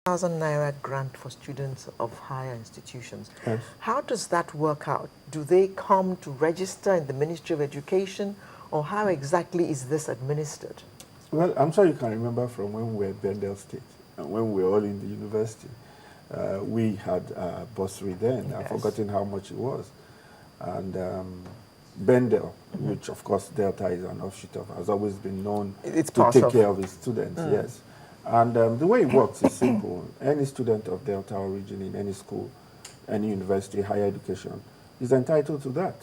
Naira grant for students of higher institutions. Yes. How does that work out? Do they come to register in the Ministry of Education, or how exactly is this administered? Well, I'm sure you can remember from when we were at Bendel State and when we were all in the university. We had bursary then. Yes. I've forgotten how much it was. And Bendel, which of course Delta is an offshoot of, has always been known to take care of its students, yes. And the way it works is simple. Any student of Delta origin in any school, any university, higher education, is entitled to that.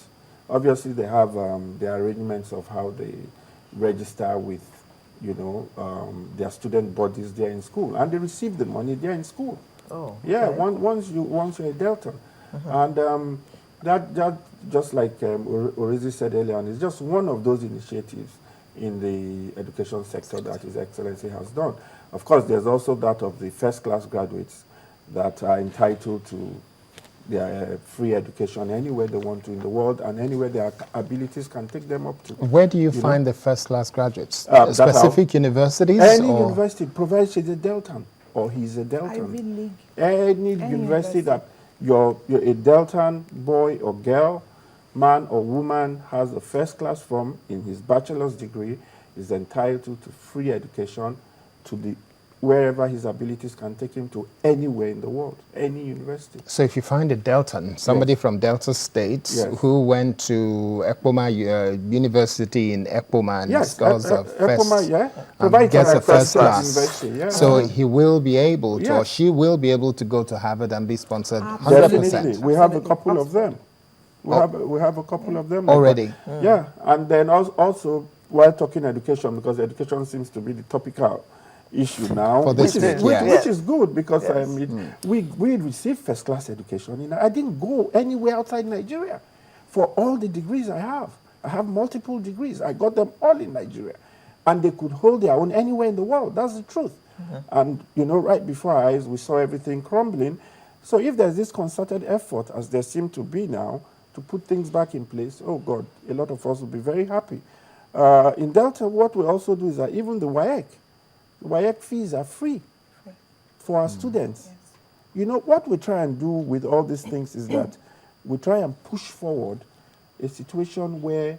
Obviously, they have their arrangements of how they register with, you know, their student bodies there in school, and they receive the money there in school. Oh, okay. Yeah, once you're a Delta, and that just like Orizi said earlier on, is just one of those initiatives in the education sector that His Excellency has done. Of course, there's also that of the first-class graduates that are entitled to their free education anywhere they want to in the world, and anywhere their abilities can take them up to. Where do you find the first-class graduates? Specific universities? Any university, provided she's a Deltan or he's a Deltan. Ivy League. Any university that you're a Deltan boy or girl, man or woman has a first class from in his bachelor's degree is entitled to free education to the wherever his abilities can take him to, anywhere in the world, any university. So if you find a Deltan, somebody from Delta State who went to Ekpoma University in Ekpoma and scores a first, gets a first class. So he will be able to, or she will be able to go to Harvard and be sponsored 100%. Definitely. We have a couple of them. We have a couple of them already. Yeah, and then also while talking education, because education seems to be the topical issue now, which is good, because we receive first-class education. I didn't go anywhere outside Nigeria for all the degrees I have. I have multiple degrees. I got them all in Nigeria, and they could hold their own anywhere in the world. That's the truth. And you know, right before our eyes, we saw everything crumbling. So if there's this concerted effort, as there seem to be now, to put things back in place, oh God, a lot of us will be very happy. In Delta, what we also do is that even the WAEC fees are free for our students. Yes. You know, what we try and do with all these things is that we try and push forward a situation where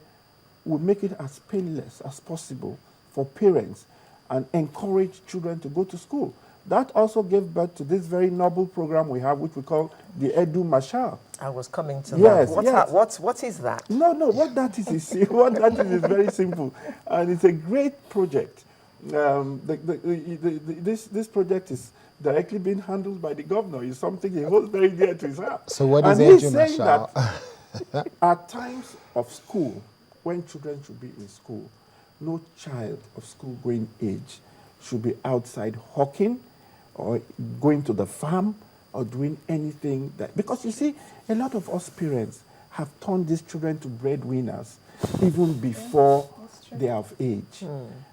we make it as painless as possible for parents and encourage children to go to school. That also gave birth to this very noble program we have, which we call the Edu Marshal. I was coming to that. What is that? No, what that is what that is very simple, and it's a great project. This project is directly being handled by the governor. It's something he holds very dear to his heart. So what is Edu Marshal? At times of school, when children should be in school, no child of school-going age should be outside hawking or going to the farm or doing anything that... Because you see, a lot of us parents have turned these children to breadwinners even before they are of age.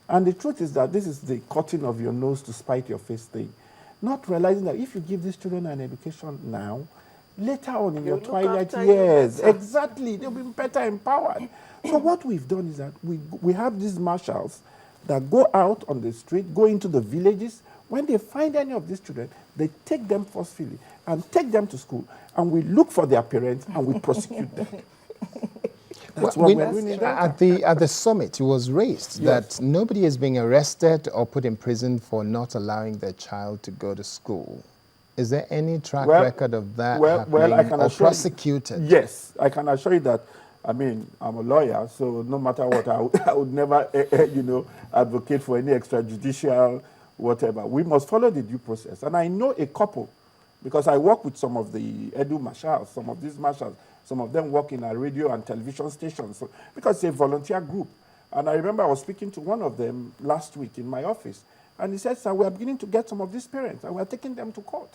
And the truth is that this is the cutting of your nose to spite your face thing. Not realizing that if you give these children an education now, later on in your twilight years, exactly, they'll be better empowered. So what we've done is that we have these marshals that go out on the street, go into the villages. When they find any of these children, they take them forcefully and take them to school, and we look for their parents and we prosecute them. That's what we're doing at the summit, it was raised that nobody is being arrested or put in prison for not allowing their child to go to school. Is there any track record of that happening or prosecuted? Yes, I can assure you that. I mean, I'm a lawyer, so no matter what, I would never, advocate for any extrajudicial whatever. We must follow the due process. And I know a couple, because I work with some of the Edu Marshals, some of these marshals. Some of them work in a radio and television station, so, because it's a volunteer group. And I remember I was speaking to one of them last week in my office, and he said, sir, we are beginning to get some of these parents, and we are taking them to court.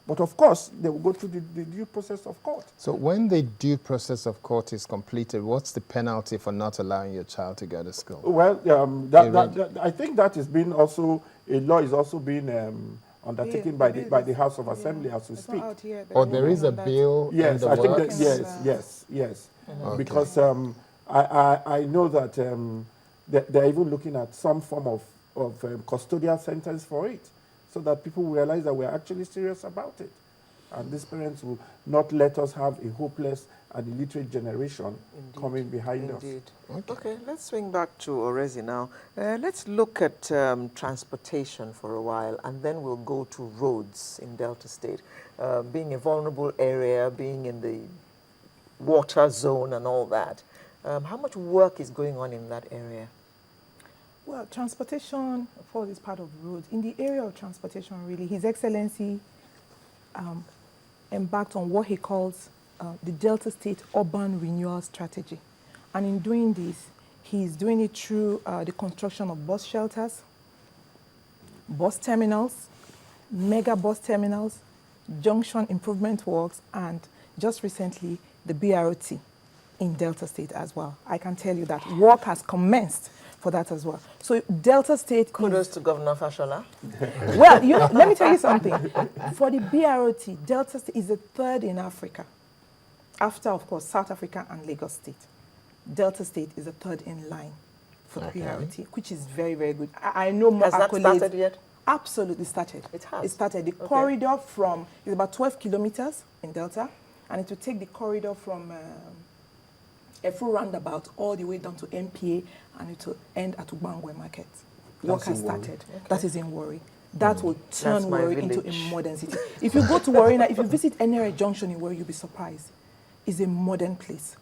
But of course, they will go through the due process of court. So when the due process of court is completed, what's the penalty for not allowing your child to go to school? Well, I think that is being also, a law is also being undertaken by the House of Assembly as we speak. Or there is a bill in the works? Yes. Okay. Because I know that they're even looking at some form of custodial sentence for it. so that people will realize that we're actually serious about it. And these parents will not let us have a hopeless and illiterate generation coming behind us. Okay, let's swing back to Orezi now. Let's look at transportation for a while, and then we'll go to roads in Delta State. Being a vulnerable area, being in the water zone and all that, how much work is going on in that area? Well, transportation falls is part of roads. In the area of transportation, really, His Excellency embarked on what he calls the Delta State Urban Renewal Strategy. And in doing this, he's doing it through the construction of bus shelters, bus terminals, mega bus terminals, junction improvement works, and just recently, the BRT in Delta State as well. I can tell you that work has commenced for that as well. So Delta State Kudos to Governor Fashola. Well, let me tell you something. For the BRT, Delta State is the third in Africa. After, of course, South Africa and Lagos State. Delta State is the third in line for the BRT, which is very, very good. I know more accolades. Has that started yet? Absolutely started. It has? It started. The corridor is about 12 kilometers in Delta, and it will take the corridor from a full roundabout all the way down to MPA, and it will end at Ubangwe Market. Work has started. That is in Warri. That will turn Warri into a modern city. If you go to Warri now, if you visit NRA Junction in Warri, you'll be surprised. It's a modern place.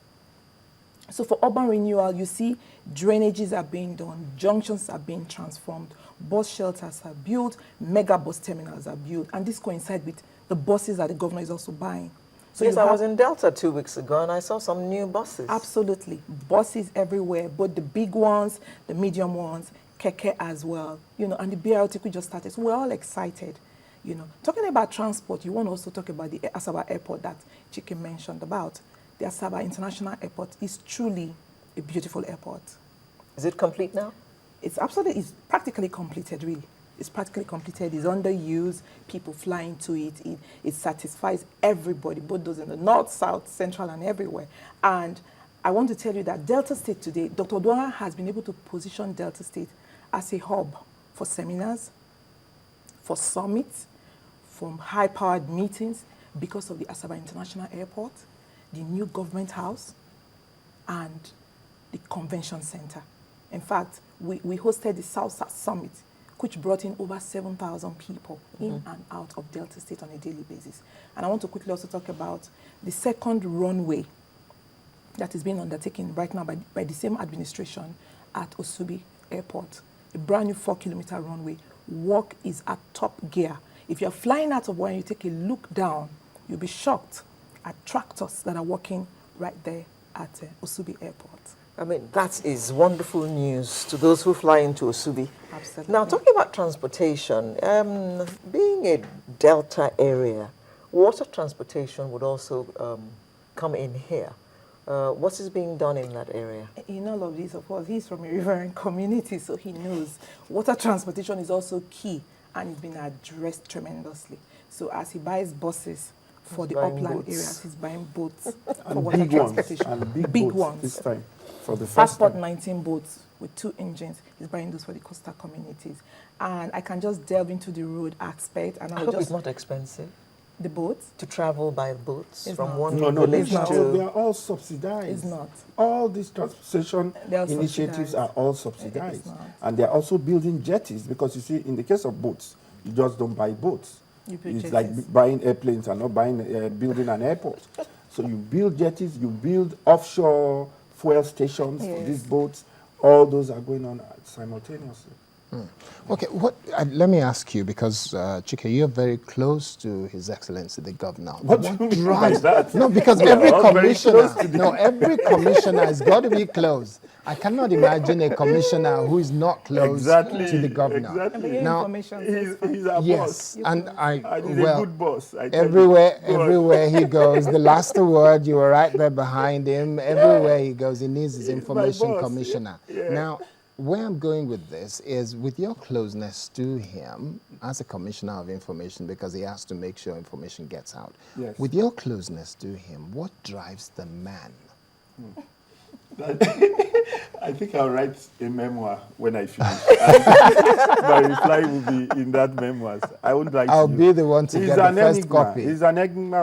So for urban renewal, you see drainages are being done, junctions are being transformed, bus shelters are built, mega bus terminals are built, and this coincides with the buses that the governor is also buying. So yes, I was in Delta 2 weeks ago, and I saw some new buses. Absolutely. Buses everywhere, both the big ones, the medium ones, keke as well, and the BRT we just started. So we're all excited, Talking about transport, you want to also talk about the Asaba Airport that Chike mentioned about. The Asaba International Airport is truly a beautiful airport. Is it complete now? It's practically completed, really. It's practically completed. It's under use. People fly into it. It satisfies everybody, both those in the north, south, central, and everywhere. And I want to tell you that Delta State today, Dr. Odwanga has been able to position Delta State as a hub for seminars, for summits, for high-powered meetings because of the Asaba International Airport, the new government house, and the convention center. In fact, we hosted the South Summit, which brought in over 7,000 people in and out of Delta State on a daily basis. And I want to quickly also talk about the second runway that is being undertaken right now by the same administration at Osubi Airport, a brand new 4-kilometer runway. Work is at top gear. If you're flying out of one, you take a look down, you'll be shocked at tractors that are working right there at Osubi Airport. I mean, that is wonderful news to those who fly into Osubi. Absolutely. Now, talking about transportation, being a Delta area, water transportation would also come in here. What is being done in that area? In all of this, of course, he's from a riverine community, so he knows water transportation is also key, and it's been addressed tremendously. So as he buys buses for the upland areas, he's buying boats for water transportation. And big ones this time. For the first Passport time. 19 boats with 2 engines. He's buying those for the coastal communities. And I can just delve into the road aspect. And I hope it's not expensive. The boats? To travel by boats it's from not. one no, village to... to... They are all subsidized. It's not. All these transportation initiatives are all subsidized. And they're also building jetties because, you see, in the case of boats, you just don't buy boats. It's like buying airplanes and not building an airport. So you build jetties, you build offshore fuel stations for these boats. All those are going on simultaneously. Okay, let me ask you, because Chike, you're very close to His Excellency the Governor. What do you mean by that? No, because every commissioner has got to be close. I cannot imagine a commissioner who is not close to the governor. Exactly. Now, he's our boss. And he's a good boss. Everywhere he goes, the last word, you were right there behind him. Everywhere he goes, he needs his information commissioner. Yeah. Now, where I'm going with this is with your closeness to him as a commissioner of information, because he has to make sure information gets out. Yes. With your closeness to him, what drives the man? I think I'll write a memoir when I finish. My reply will be in that memoir. I won't write. I'll be the one to get the first copy. He's an enigma of